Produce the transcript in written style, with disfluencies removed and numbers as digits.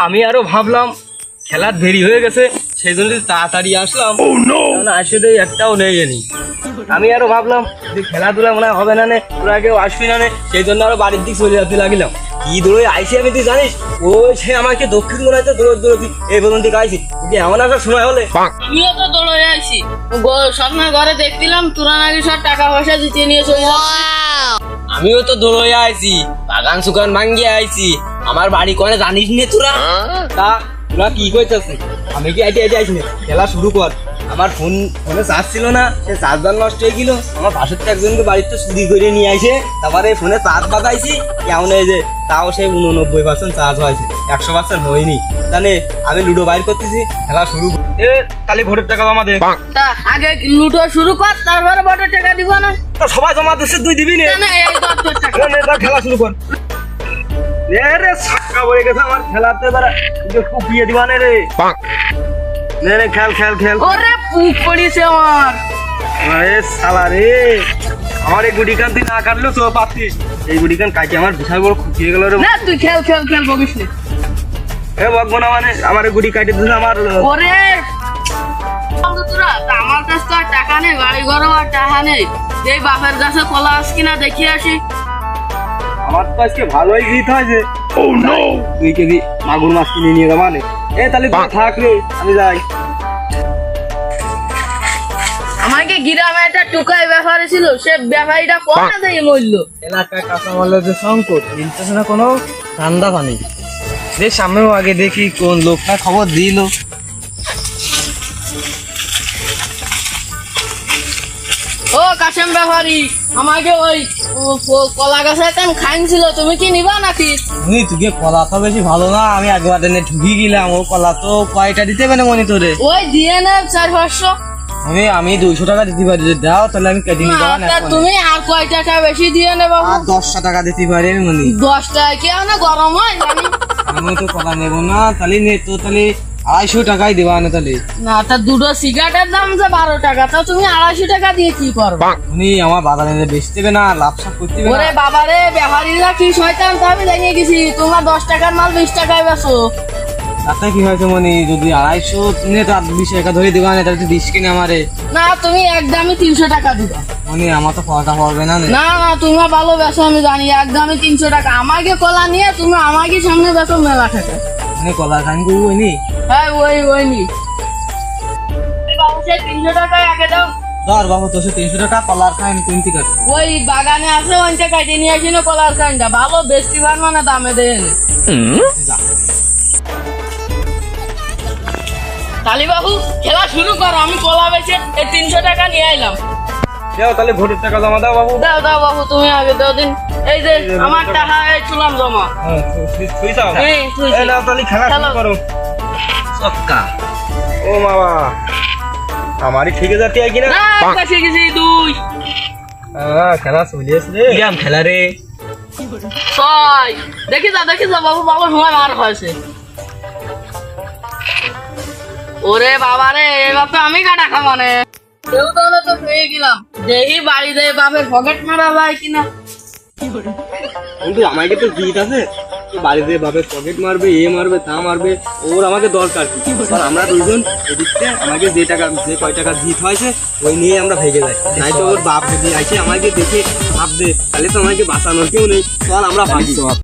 আমি আরো ভাবলাম খেলার দেরি হয়ে গেছে, সেই জন্য তাড়াতাড়ি আসলাম। আসে দেই একটাও নেই জানি। আমি আরো ভাবলাম যে খেলাধুলা মনে হয় হবে না, তোরা কেউ আসবি না, সেই জন্য আরো বাড়ির দিক চলে যেতে লাগিলাম। কি দৌড়ে আইসি আমি, তুই জানিস? ওই সে আমাকে দক্ষিণ মনে হয় দৌড় দৌড়ি এই পর্যন্ত দিকে আইসি। ওকে এমন একটা সময় হলে আমিও তো দৌড়ে আইছি। স্বপ্নের ঘরে দেখছিলাম তোরা নাকি সব টাকা পয়সা দিতে নিয়ে চলে যাচ্ছিস। আমিও তো দৌড়ে আইছি, বাগান সুগান ভাঙ্গিয়ে আইছি। আমার বাড়ি করে জানিস নে তোরা? তা তোরা কি করতেছিস? আমি কি আইটি আইটি আইছি না, খেলা শুরু কর। আমার ফোনে চার্জ ছিল না, সে চার্জার নষ্ট হয়ে গেল। আমার পাশের তো একজনকে বাড়িতে চুরি করে নিয়ে আইসে, তারপরে ফোনে চার্জ বাগাইছি কেমন এই যে, তাও সে 89% চার্জ হয়েছে, 100% হয়নি। জানে আমি লুডো বাইর করতেছি, খেলা শুরু। এ তাহলে ভোটের টাকা জমা দে। তা আগে লুডো শুরু কর, তারপরে ভোটের টাকা দিব না। তা সবাই জমা দিচ্ছে, তুই দিবি না? না, এই তোর টাকা। খেলা শুরু কর। রে ছাক্কা বয়ে গেছে আমার খেলাতে, এবার কুপিয়ে দিবানে রে। নে খেল খেল খেল। ওরে পুক পড়িছে আমার। আরে শালা রে, আমার এই গুডি কান তুই না কাটলেও তো পাচ্ছিস। এই গুডি কান কাটি আমার বিশাল বড় ক্ষতি হয়ে গেল রে। না তুই খেল খেল খেল, বকিস না। এ বকবো না মানে, আমার এই গুডি কাটি দিছে আমার। ওরে তোরা, আমার কাছে তো আর টাকা নেই, বাড়ি ঘরও আর টাকা নেই। এই বাপের কাছে কলা আস কিনা দেখি আসি। আমার তো আজকে ভালোই জিত হয়েছে। ও নো, 2 কেজি মাগুর মাছ কিনে নিয়ে যাবা নে। এ তাহলে তুই থাক রে, আমি যাই। আমাকে গ্রামে একটা টুকাই ব্যাপারী ছিল, সে ব্যাপারীটা কথা দিয়ে মরলো। এলাকায় কাঁচামালের যে সংকট, মিলতেছে না কোনো ঠান্ডা পানি। যে সামনেও আগে দেখি কোন লোকটা খবর দিল। ও কাশেম ব্যাপারী, আমাকে ওই কলা গাছে একটা খাইছিল, তুমি কি নিবা নাকি? তুই কলা তো বেশি ভালো না, আমি একবার দিনে ঢুকি গেলাম। ও কলা তো কয়টা দিতে পারে মনে তোরে? ওই দিয়ে নে 400-500। আমি 200 টাকা দিতে পারি, যদি দাও তাহলে আমি কেটে নিতে পারি। তুমি আর কয় টাকা বেশি দিয়ে নে বাবু? 10 টাকা দিতে পারি আমি মনে। 10 টাকা কি না গরম হয় জানি। আমি তো কলা নেবো না, তাহলে নে তো, তাহলে 250 টাকাই দেবা না তাহলে। না, তা দুটো সিগারেটের দাম যে 12 টাকা, তা তুমি 250 টাকা দিয়ে কি করবে? উনি আমার বাজারে বেচতে দেবে না, লাভ সাপ করতে দেবে ওরে না। বাবারে, ব্যাপারীরা কি শয়তান, তা আমি জানিয়ে গেছি। তোমার 10 টাকার মাল 20 টাকায় বেচো। তাতে কি হয়েছে মনি, যদি 250 নে তো 20 টাকা ধরে দেবা না, তাহলে তুই দিস কিনে আমারে। না, তুমি একদমই 300 টাকা দিবা। মনি আমার তো পড়াটা পড়বে না। না না, তোমার ভালো বেচো আমি জানি, একদমই 300 টাকা। আমাকে কলা নিয়ে তুমি আমাকে সামনে বেচো মেলা টাকা। মানে কলা খাইন করবো নি? হ্যাঁ, ওই নি বাবু, সে 300 টাকা একে দাও। ধর বাবু, তোর 300 টাকা কলার খাইন কিনতে কাটে। ওই বাগানে আছে, ওইটা কাটে নিয়ে আসি না কলার কানটা, ভালো বেশি বার মানে দামে দেয় না। তালি বাবু, খেলা শুরু করো, আমি কলা বেচে 300 টাকা নিয়ে আইলাম। দাও তাহলে ভোটের টাকা জমা দাও বাবু। দাও দাও বাবু, তুমি আগে দাও দিন। এই যে আমার টাকা চুলাম জমা। তুই যাও। এই, তুই এই নাও তাহলে খেলা শুরু করো। ছক্কা। ও বাবা, আমারই ঠিক আছে কি না? না, কাছে গেছি 2। খেলা চলিয়েছে রে। কিরাম খেলা রে? 6। দেখি যা বাবু, বাবু সময় মার হয়েছে। ওরে বাবা রে, এবার তো আমি কাটা খামানে। কেউ তাহলে তো পেয়ে গেলাম। দেখি বাড়ি দেয় বাপের পকেট মারা যায় কিনা। কিন্তু আমাকে তো জিত আছে, বাড়িতে বাপের পকেট মারবে, এ মারবে, তা মারবে, ওর আমাকে দরকার কি? আর আমরা দুইজন এদিকতে আমাকে যে কয় টাকা জিত হয়েছে ওই নিয়ে আমরা ভেগে যাই। তাই তো ওর বাপ যদি আসে আমাকে দেখে ভাববে, তাহলে তো আমাকে বাঁচানোর কেউ নেই, চল আমরা ভাগি।